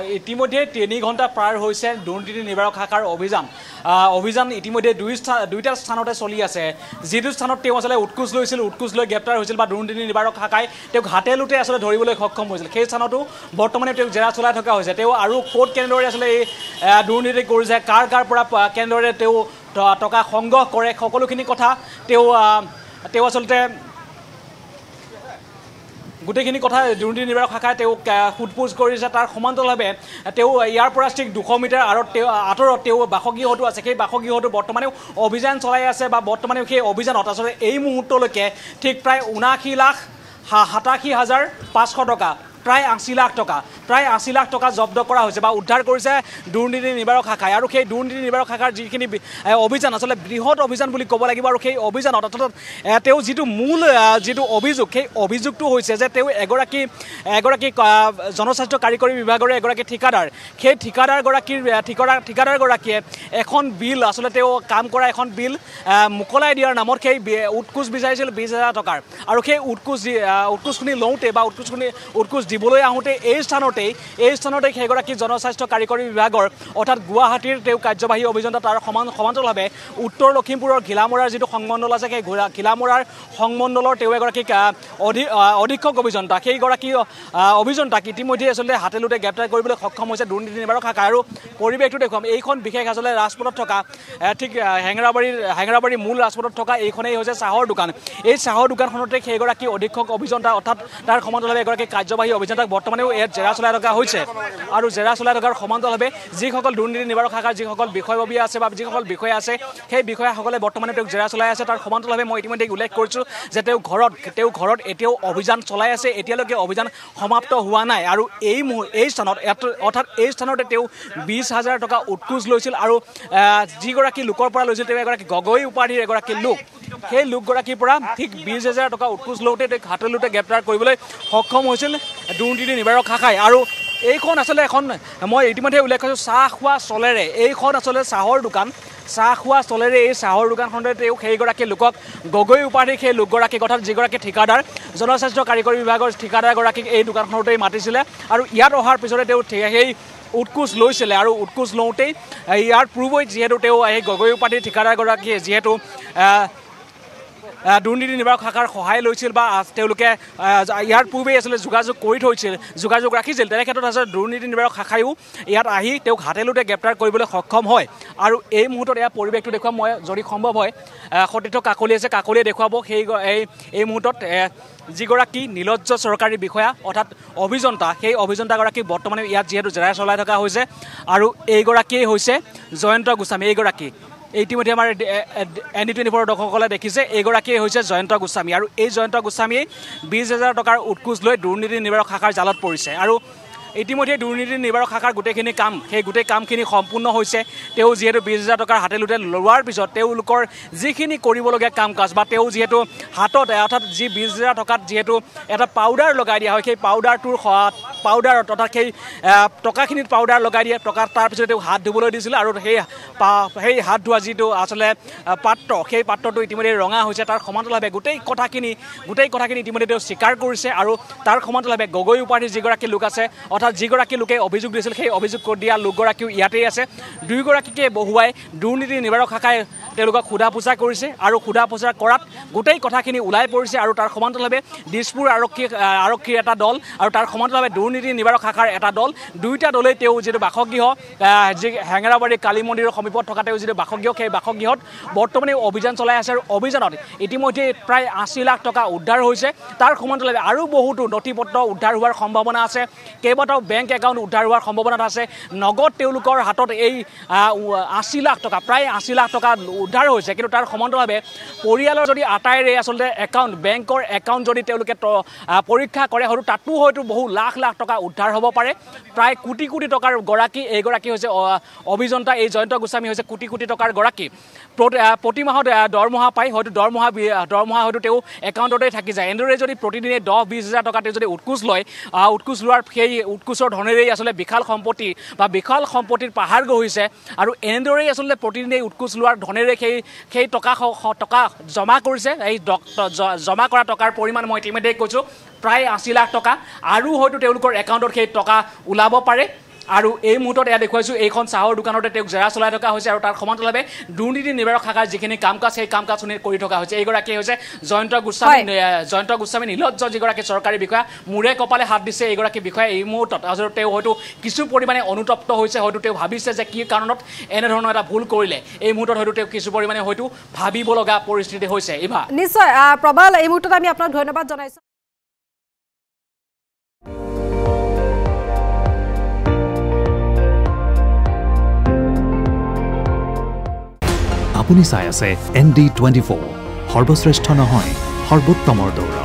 ইতিমধ্যে ৩ ঘণ্টা পাৰ হৈছে দুৰ্নীতি নিবাৰক শাখাৰ অভিযান ইতিমধ্যে দুইটা স্থানতে চলি আছে। যিটো স্থানত তেওঁ আসলে উৎকোচ লৈ গ্ৰেপ্তাৰ হৈছিল বা দুৰ্নীতি নিবাৰক শাখাই তেওঁক হাতে লুটে আসলে ধৰিবলৈ সক্ষম হৈছিল, সেই স্থানতো বৰ্তমানে তেওঁক জেৰা চলাই থকা হৈছে। তেওঁ আৰু ক'ত কেনেদৰে আসলে এই দুৰ্নীতি কৰিছে, কাৰ পৰা কেনেদৰে তেওঁ টকা সংগ্ৰহ কৰে, সকলোখিনি কথা তেওঁ আচলতে গোটেইখিনি কথা দুৰ্নীতি নিবাৰক শাখাই তেওঁক সোধপোছ কৰিছে। তাৰ সমান্তৰালভাৱে তেওঁ ইয়াৰ পৰা ঠিক 200 মিটাৰ আঁতৰত তেওঁ বাসগৃহতো আছে। সেই বাসগৃহতো বৰ্তমানেও অভিযান চলাই আছে বা বৰ্তমানেও সেই অভিযানত আচলতে এই মুহূৰ্তলৈকে ঠিক প্ৰায় 79,87,500 টকা, প্ৰায় 80 লাখ টকা জব্দ কৰা হৈছে বা উদ্ধাৰ কৰিছে দুৰ্নীতি নিবাৰক শাখাই। আৰু সেই দুৰ্নীতি নিবাৰক শাখাৰ যিখিনি অভিযান আচলতে বৃহৎ অভিযান বুলি ক'ব লাগিব। আৰু সেই অভিযানত অৰ্থাৎ তেওঁ যিটো মূল অভিযোগ, সেই অভিযোগটো হৈছে যে তেওঁ এগৰাকী জনস্বাস্থ্য কাৰিকৰী বিভাগৰে এগৰাকী ঠিকাদাৰ। সেই ঠিকাদাৰগৰাকীয়ে এখন বিল আচলতে তেওঁ কাম কৰা এখন বিল মোকলাই দিয়াৰ নামত সেই উৎকোচ বিচাৰিছিল 20,000 টকাৰ। আৰু সেই উৎকোচখিনি লওঁতে বা উৎকোচ দিবলৈ আহোঁতে এই স্থানতেই সেইগৰাকী জনস্বাস্থ্য কাৰিকৰী বিভাগৰ অৰ্থাৎ গুৱাহাটীৰ তেওঁ কাৰ্যবাহী অভিযন্তা, তাৰ সমান্তৰালভাৱে উত্তৰ লখিমপুৰৰ ঘিলামৰাৰ যিটো সংমণ্ডল আছে, সেই ঘিলামৰাৰ সংমণ্ডলৰ তেওঁ এগৰাকী অধীক্ষক অভিযন্তা, সেইগৰাকী অভিযন্তাক ইতিমধ্যে আচলতে হাতে লুটে গ্ৰেপ্তাৰ কৰিবলৈ সক্ষম হৈছে দুৰ্নীতি নিবাৰক শাখাই। আৰু পৰিৱেশটো দেখুৱাম, এইখন বিশেষ আচলতে ৰাজপথত থকা ঠিক হেঙেৰাবাৰীৰ মূল ৰাজপথত থকা এইখনেই হৈছে চাহৰ দোকান। এই চাহৰ দোকানখনতে সেইগৰাকী অধীক্ষক অভিযন্তা অৰ্থাৎ তাৰ সমান্তৰালভাৱে এগৰাকী কাৰ্যবাহী অভিযন্তাক বৰ্তমানেও ইয়াত জেৰা চলাই থকা হৈছে। আৰু জেৰা চলাই থকাৰ সমান্তৰালভাৱে যিসকল দুৰ্নীতি নিবাৰক শাখাৰ যিসকল বিষয়ববীয়া আছে বা যিসকল বিষয়া আছে, সেই বিষয়াসকলে বৰ্তমানে তেওঁক জেৰা চলাই আছে। তাৰ সমান্তৰালভাৱে মই ইতিমধ্যে উল্লেখ কৰিছোঁ যে তেওঁ ঘৰত এতিয়াও অভিযান চলাই আছে, এতিয়ালৈকে অভিযান সমাপ্ত হোৱা নাই। আৰু এই স্থানত অৰ্থাৎ এই স্থানতে তেওঁ 20,000 টকা উৎকোচ লৈছিল। আৰু যিগৰাকী লোকৰ পৰা লৈছিল তেওঁ এগৰাকী গগৈ উপাধিৰ এগৰাকী লোক, সেই লোকগৰাকীৰ পৰা ঠিক 20,000 টকা উৎকোচ লওঁতে তেওঁক হাতে লুটে গ্ৰেপ্তাৰ কৰিবলৈ সক্ষম হৈছিল দুৰ্নীতি নিবাৰক শাখাই। আৰু এইখন আচলতে মই ইতিমধ্যে উল্লেখ কৰিছোঁ চাহ খোৱা চলেৰে, এইখন আচলতে চাহৰ দোকান, চাহ খোৱা চলেৰে এই চাহৰ দোকানখনতে তেওঁ সেইগৰাকী লোকক গগৈ উপাধিক সেই লোকগৰাকীক অৰ্থাৎ যিগৰাকী ঠিকাদাৰ জনস্বাস্থ্য কাৰিকৰী বিভাগৰ ঠিকাদাৰগৰাকীক এই দোকানখনতেই মাতিছিলে। আৰু ইয়াত অহাৰ পিছতে তেওঁ সেই উৎকোচ লৈছিলে। আৰু উৎকোচ লওঁতেই ইয়াৰ পূৰ্বই যিহেতু তেওঁ এই গগৈ উপাধিৰ ঠিকাদাৰগৰাকীয়ে যিহেতু দুৰ্নীতি নিবাৰক শাখাৰ সহায় লৈছিল বা তেওঁলোকে ইয়াৰ পূৰ্বেই আচলতে যোগাযোগ ৰাখিছিল, তেনে ক্ষেত্ৰত আচলতে দুৰ্নীতি নিবাৰক শাখায়ো ইয়াত আহি তেওঁক হাতে লুটে গ্ৰেপ্তাৰ কৰিবলৈ সক্ষম হয়। আৰু এই মুহূৰ্তত ইয়াৰ পৰিৱেশটো দেখুৱাম, মই যদি সম্ভৱ হয় সতীৰ্থ কাকলি আছে, কাকলিয়ে দেখুৱাব এই মুহূৰ্তত যিগৰাকী নীলজ্জ চৰকাৰী বিষয়া অৰ্থাৎ অভিযন্তা, সেই অভিযন্তাগৰাকী বৰ্তমানে ইয়াত যিহেতু জেৰা চলাই থকা হৈছে। আৰু এইগৰাকীয়ে হৈছে জয়ন্ত গোস্বামী। এইগৰাকী ইতিমধ্যে আমাৰ ND24 দৰ্শকসকলে দেখিছে, এইগৰাকীয়ে হৈছে জয়ন্ত গোস্বামী। আৰু এই জয়ন্ত গোস্বামীয়ে 20,000 টকাৰ উৎকোচ লৈ দুৰ্নীতি নিবাৰক শাখাৰ জালত পৰিছে। আৰু ইতিমধ্যে দুৰ্নীতি নিবাৰক শাখাৰ গোটেইখিনি কাম, সেই গোটেই কামখিনি সম্পূৰ্ণ হৈছে। তেওঁ যিহেতু 20,000 টকাৰ হাতে লুটে লোৱাৰ পিছত তেওঁলোকৰ যিখিনি কৰিবলগীয়া কাম কাজ বা তেওঁ যিহেতু হাতত অৰ্থাৎ যি 20,000 টকাত যিহেতু এটা পাউডাৰ লগাই দিয়া হয়, সেই পাউডাৰত অৰ্থাৎ সেই টকাখিনিত পাউডাৰ লগাই দিয়ে তাৰপিছত তেওঁ হাত ধুবলৈ দিছিল। আৰু সেই হাত ধোৱা যিটো আচলতে পাত্ৰ, সেই পাত্ৰটো ইতিমধ্যে ৰঙা হৈছে। তাৰ সমান্তৰালভাৱে গোটেই কথাখিনি ইতিমধ্যে তেওঁ স্বীকাৰ কৰিছে। আৰু তাৰ সমান্তৰালভাৱে গগৈ উপাধিৰ যিগৰাকী লোক আছে অৰ্থাৎ যিগৰাকী লোকে অভিযোগ দিছিল, সেই অভিযোগ দিয়া লোকগৰাকীও ইয়াতেই আছে। দুয়োগৰাকীকে বহুৱাই দুৰ্নীতি নিবাৰক শাখাই তেওঁলোকক সোধা পোছা কৰিছে। আৰু সোধা পোছা কৰাত গোটেই কথাখিনি ওলাই পৰিছে। আৰু তাৰ সমান্তৰালভাৱে দিছপুৰ আৰক্ষীৰ এটা দল আৰু তাৰ সমান্তৰালভাৱে দুৰ্নীতি নিবাৰক শাখাৰ এটা দল, দুয়োটা দলেই তেওঁ যিটো বাসগৃহ যি হেঙেৰাবাৰী কালী মন্দিৰৰ সমীপত থকা তেওঁ যিটো বাসগৃহ, সেই বাসগৃহত বৰ্তমানে অভিযান চলাই আছে। আৰু অভিযানত ইতিমধ্যে প্ৰায় 80 লাখ টকা উদ্ধাৰ হৈছে। তাৰ সমান্তৰালভাৱে আৰু বহুতো নথি পত্ৰ উদ্ধাৰ হোৱাৰ সম্ভাৱনা আছে, কেইবাটাও বেংক একাউণ্ট উদ্ধাৰ হোৱাৰ সম্ভাৱনা আছে। নগদ তেওঁলোকৰ হাতত এই 80 লাখ টকা, প্ৰায় 80 লাখ টকা উদ্ধাৰ হৈছে। কিন্তু তাৰ সমান্তৰালভাৱে পৰিয়ালৰ যদি আটাইৰে আচলতে বেংকৰ একাউণ্ট যদি তেওঁলোকে পৰীক্ষা কৰে, তাতো হয়তো বহু লাখ টকা উদ্ধাৰ হ'ব পাৰে। প্ৰায় কোটি টকাৰ গৰাকী এইগৰাকী হৈছে অভিযন্তা, এই জয়ন্ত গোস্বামী হৈছে কোটি টকাৰ গৰাকী। প্ৰতি মাহত দৰমহা পায়, হয়তো দৰমহা হয়তো তেওঁ একাউণ্টতেই থাকি যায়। এনেদৰে যদি প্ৰতিদিনে 10-20,000 টকা তেওঁ যদি উৎকোচ লয়, উৎকোচ লোৱাৰ সেই উৎকোচৰ ধনেৰেই আচলতে বিশাল সম্পত্তিৰ পাহাৰ গঢ়িছে। আৰু এনেদৰেই আচলতে প্ৰতিদিনে উৎকোচ লোৱাৰ ধনেৰে সেই টকা জমা কৰিছে। এই জমা কৰা টকাৰ পৰিমাণ মই ইতিমধ্যে কৈছোঁ প্ৰায় 80 লাখ টকা। আৰু হয়তো তেওঁলোকৰ একাউণ্টত সেই টকা ওলাব পাৰে। আৰু এই মুহূৰ্তত এয়া দেখুৱাইছোঁ এইখন চাহৰ দোকানতে তেওঁক জেৰা চলাই থকা হৈছে আৰু তাৰ সমান্তৰালভাৱে দুৰ্নীতি নিবাৰক শাখাৰ যিখিনি কাম কাজ সেই কাম কাজখিনি কৰি থকা হৈছে এইগৰাকী হৈছে জয়ন্ত গোস্বামী নীলজ্জ যিগৰাকী চৰকাৰী বিষয়া মূৰে কপালে হাত দিছে এইগৰাকী বিষয়া এই মুহূৰ্তত আৰু তেওঁ হয়তো কিছু পৰিমাণে অনুতপ্ত হৈছে হয়তো তেওঁ ভাবিছে যে কি কাৰণত এনেধৰণৰ এটা ভুল কৰিলে এই মুহূৰ্তত হয়তো তেওঁ কিছু পৰিমাণে হয়তো ভাবিব লগা পৰিস্থিতি হৈছে ইভা নিশ্চয় প্ৰবাল এই মুহূৰ্তত আমি আপোনাক ধন্যবাদ জনাইছোঁ আপুনি চাই আছে ND24 সৰ্বশ্ৰেষ্ঠ নহয় সৰ্বোত্তমৰ দৌৰ